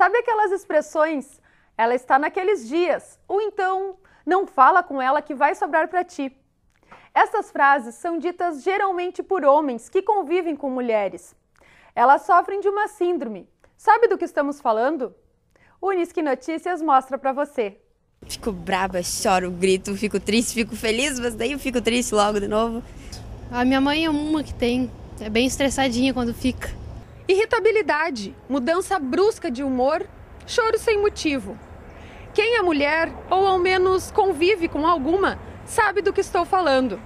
Sabe aquelas expressões, ela está naqueles dias, ou então, não fala com ela que vai sobrar para ti. Essas frases são ditas geralmente por homens que convivem com mulheres. Elas sofrem de uma síndrome. Sabe do que estamos falando? O Unisque Notícias mostra para você. Fico brava, choro, grito, fico triste, fico feliz, mas daí eu fico triste logo de novo. A minha mãe é uma que tem, é bem estressadinha quando fica. Irritabilidade, mudança brusca de humor, choro sem motivo. Quem é mulher, ou ao menos convive com alguma, sabe do que estou falando.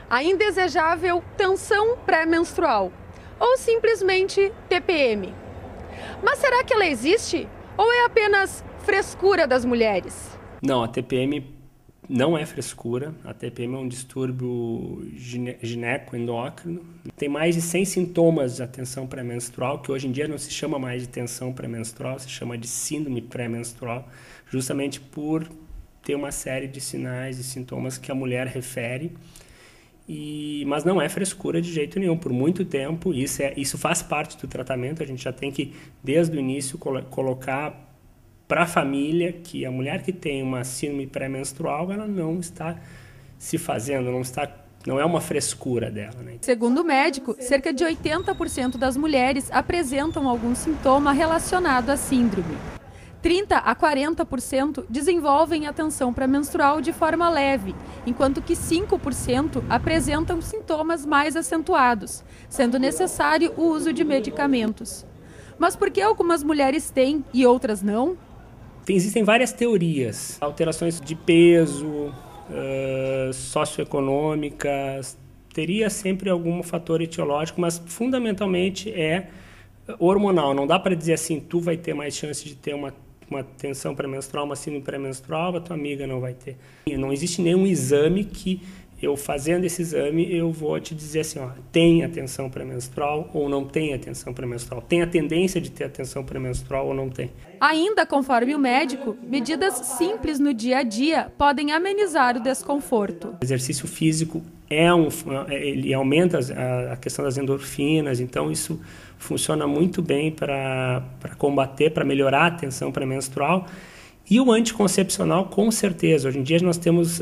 A indesejável tensão pré-menstrual, ou simplesmente TPM. Mas será que ela existe? Ou é apenas frescura das mulheres? Não, a TPM não é frescura. A TPM é um distúrbio gineco-endócrino. Tem mais de 100 sintomas da tensão pré-menstrual, que hoje em dia não se chama mais de tensão pré-menstrual, se chama de síndrome pré-menstrual, justamente por ter uma série de sinais e sintomas que a mulher refere. Mas não é frescura de jeito nenhum. Por muito tempo, isso faz parte do tratamento. A gente já tem que, desde o início, colocar para a família que a mulher que tem uma síndrome pré-menstrual, ela não está se fazendo, não é uma frescura dela, né? Segundo o médico, cerca de 80% das mulheres apresentam algum sintoma relacionado à síndrome. 30 a 40% desenvolvem a tensão pré-menstrual de forma leve, enquanto que 5% apresentam sintomas mais acentuados, sendo necessário o uso de medicamentos. Mas por que algumas mulheres têm e outras não? Existem várias teorias, alterações de peso, socioeconômicas, teria sempre algum fator etiológico, mas fundamentalmente é hormonal. Não dá para dizer assim, tu vai ter mais chance de ter uma tensão pré-menstrual, uma síndrome pré-menstrual, a tua amiga não vai ter. Não existe nenhum exame que eu fazendo esse exame eu vou te dizer assim, ó, tem a tensão pré-menstrual ou não tem a tensão pré-menstrual, tem a tendência de ter a tensão pré-menstrual ou não tem. Ainda conforme o médico, medidas simples no dia a dia podem amenizar o desconforto. O exercício físico ele aumenta a questão das endorfinas, então isso funciona muito bem para combater, para melhorar a tensão pré-menstrual. E o anticoncepcional, com certeza. Hoje em dia nós temos...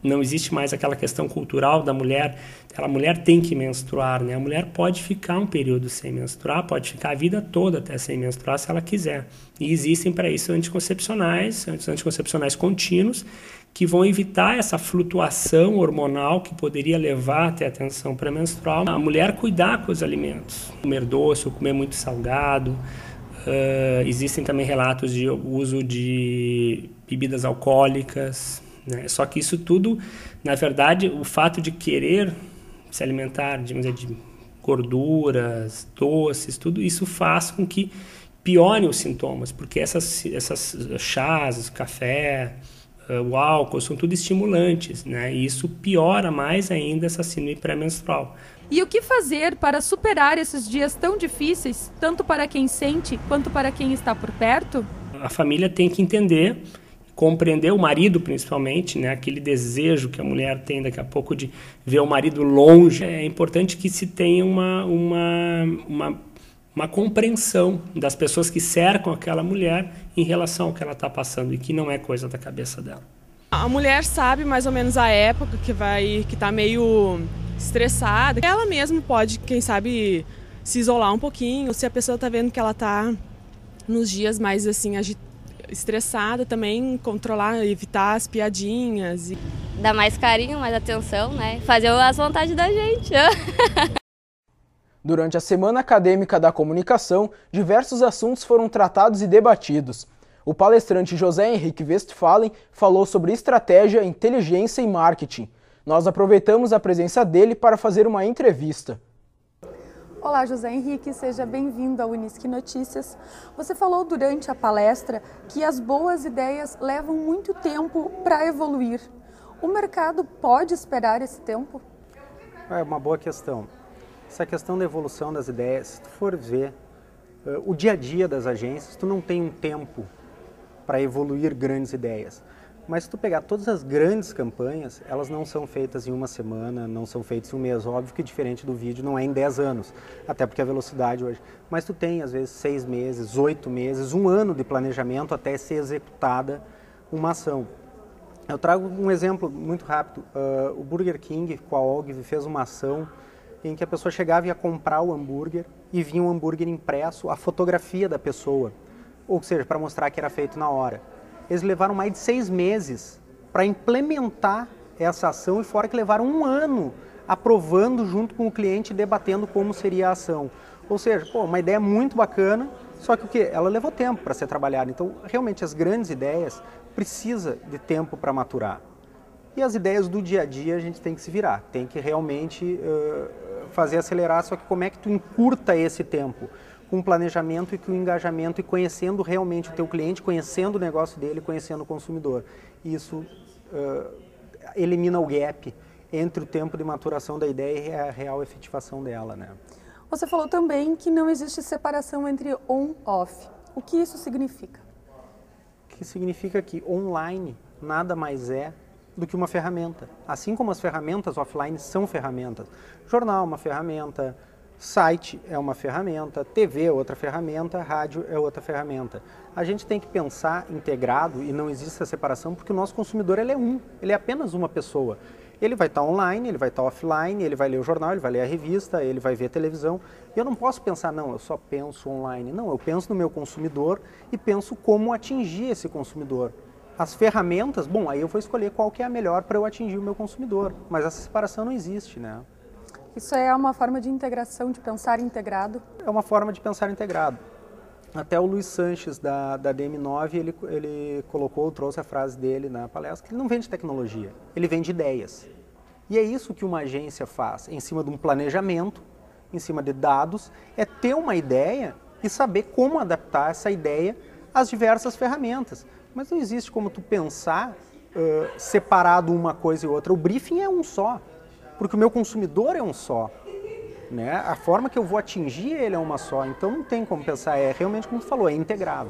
não existe mais aquela questão cultural da mulher, a mulher tem que menstruar, né? A mulher pode ficar um período sem menstruar, pode ficar a vida toda até sem menstruar se ela quiser. E existem para isso anticoncepcionais contínuos, que vão evitar essa flutuação hormonal que poderia levar até a tensão pré-menstrual. A mulher cuidar com os alimentos, comer doce ou comer muito salgado. Existem também relatos de uso de bebidas alcoólicas, né? Só que isso tudo, na verdade, o fato de querer se alimentar de gorduras, doces, tudo isso faz com que piorem os sintomas, porque essas chás, café, o álcool, são tudo estimulantes, né? E isso piora mais ainda essa síndrome pré-menstrual. E o que fazer para superar esses dias tão difíceis, tanto para quem sente quanto para quem está por perto? A família tem que entender, compreender, o marido principalmente, né? Aquele desejo que a mulher tem daqui a pouco de ver o marido longe. É importante que se tenha uma compreensão das pessoas que cercam aquela mulher em relação ao que ela está passando e que não é coisa da cabeça dela. A mulher sabe mais ou menos a época que está meio estressada. Ela mesma pode, quem sabe, se isolar um pouquinho. Se a pessoa está vendo que ela está nos dias mais assim estressada, também controlar, evitar as piadinhas. Dar mais carinho, mais atenção, né? Fazer as vontades da gente. Durante a Semana Acadêmica da Comunicação, diversos assuntos foram tratados e debatidos. O palestrante José Henrique Westphalen falou sobre estratégia, inteligência e marketing. Nós aproveitamos a presença dele para fazer uma entrevista. Olá, José Henrique, seja bem-vindo ao Unisque Notícias. Você falou durante a palestra que as boas ideias levam muito tempo para evoluir. O mercado pode esperar esse tempo? É uma boa questão. Essa questão da evolução das ideias, se tu for ver o dia a dia das agências, tu não tem um tempo para evoluir grandes ideias. Mas se tu pegar todas as grandes campanhas, elas não são feitas em uma semana, não são feitas em um mês. Óbvio que diferente do vídeo não é em 10 anos, até porque a velocidade hoje. Mas tu tem, às vezes, 6 meses, 8 meses, 1 ano de planejamento até ser executada uma ação. Eu trago um exemplo muito rápido. O Burger King, com a Ogilvy, fez uma ação em que a pessoa chegava e ia comprar o hambúrguer e vinha um hambúrguer impresso, a fotografia da pessoa, ou seja, para mostrar que era feito na hora. Eles levaram mais de 6 meses para implementar essa ação e fora que levaram 1 ano aprovando junto com o cliente, debatendo como seria a ação. Ou seja, uma ideia muito bacana, só que o quê? Ela levou tempo para ser trabalhada. Então, realmente, as grandes ideias precisam de tempo para maturar. E as ideias do dia a dia a gente tem que se virar, tem que realmente fazer acelerar, só que como é que tu encurta esse tempo? Com planejamento e com engajamento e conhecendo realmente o teu cliente, conhecendo o negócio dele, conhecendo o consumidor. Isso elimina o gap entre o tempo de maturação da ideia e a real efetivação dela, né? Você falou também que não existe separação entre on-off. O que isso significa? Que significa que online nada mais é do que uma ferramenta. Assim como as ferramentas offline são ferramentas. Jornal é uma ferramenta, site é uma ferramenta, TV é outra ferramenta, rádio é outra ferramenta. A gente tem que pensar integrado e não existe a separação porque o nosso consumidor ele é apenas uma pessoa. Ele vai estar online, ele vai estar offline, ele vai ler o jornal, ele vai ler a revista, ele vai ver a televisão. E eu não posso pensar, não, eu só penso online. Não, eu penso no meu consumidor e penso como atingir esse consumidor. As ferramentas, bom, aí eu vou escolher qual que é a melhor para eu atingir o meu consumidor. Mas essa separação não existe, né? Isso é uma forma de integração, de pensar integrado? É uma forma de pensar integrado. Até o Luiz Sanches, da DM9, ele trouxe a frase dele na palestra, que ele não vende tecnologia, ele vende ideias. E é isso que uma agência faz, em cima de um planejamento, em cima de dados, é ter uma ideia e saber como adaptar essa ideia às diversas ferramentas. Mas não existe como tu pensar separado uma coisa e outra. O briefing é um só, porque o meu consumidor é um só. Né? A forma que eu vou atingir ele é uma só, então não tem como pensar, é realmente como tu falou, é integrado.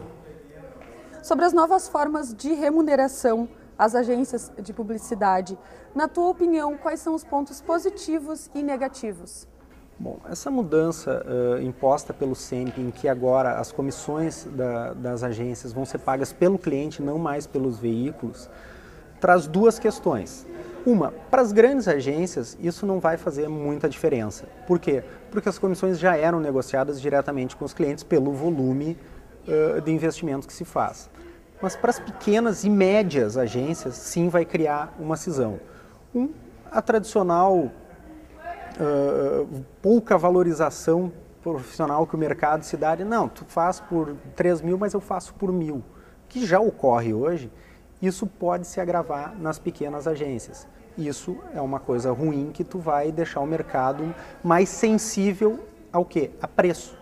Sobre as novas formas de remuneração às agências de publicidade, na tua opinião, quais são os pontos positivos e negativos? Bom, essa mudança imposta pelo SEMP, em que agora as comissões das agências vão ser pagas pelo cliente, não mais pelos veículos, traz 2 questões. Uma, para as grandes agências, isso não vai fazer muita diferença. Por quê? Porque as comissões já eram negociadas diretamente com os clientes pelo volume de investimento que se faz. Mas para as pequenas e médias agências, sim, vai criar uma cisão. A tradicional pouca valorização profissional que o mercado se dá, não, tu faz por 3 mil, mas eu faço por 1.000, que já ocorre hoje. Isso pode se agravar nas pequenas agências. Isso é uma coisa ruim que tu vai deixar o mercado mais sensível ao quê? A preço.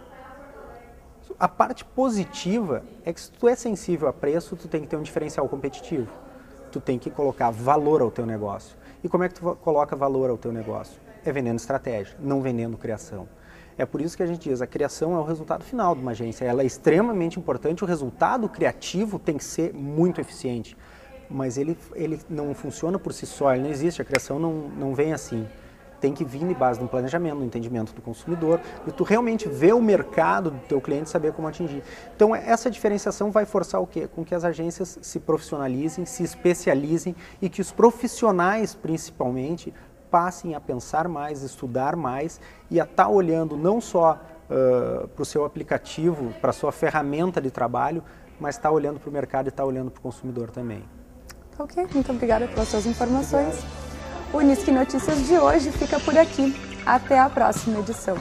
A parte positiva é que se tu é sensível a preço, tu tem que ter um diferencial competitivo. Tu tem que colocar valor ao teu negócio. E como é que tu coloca valor ao teu negócio? É vendendo estratégia, não vendendo criação. É por isso que a gente diz, a criação é o resultado final de uma agência. Ela é extremamente importante, o resultado criativo tem que ser muito eficiente. Mas ele não funciona por si só, ele não existe, a criação não vem assim. Tem que vir de base de um planejamento, do entendimento do consumidor, e tu realmente ver o mercado do teu cliente e saber como atingir. Então essa diferenciação vai forçar o quê? Com que as agências se profissionalizem, se especializem e que os profissionais, principalmente, passem a pensar mais, estudar mais e a estar olhando não só para o seu aplicativo, para a sua ferramenta de trabalho, mas estar olhando para o mercado e estar olhando para o consumidor também. Ok, muito obrigada pelas suas informações. O Unisque Notícias de hoje fica por aqui. Até a próxima edição.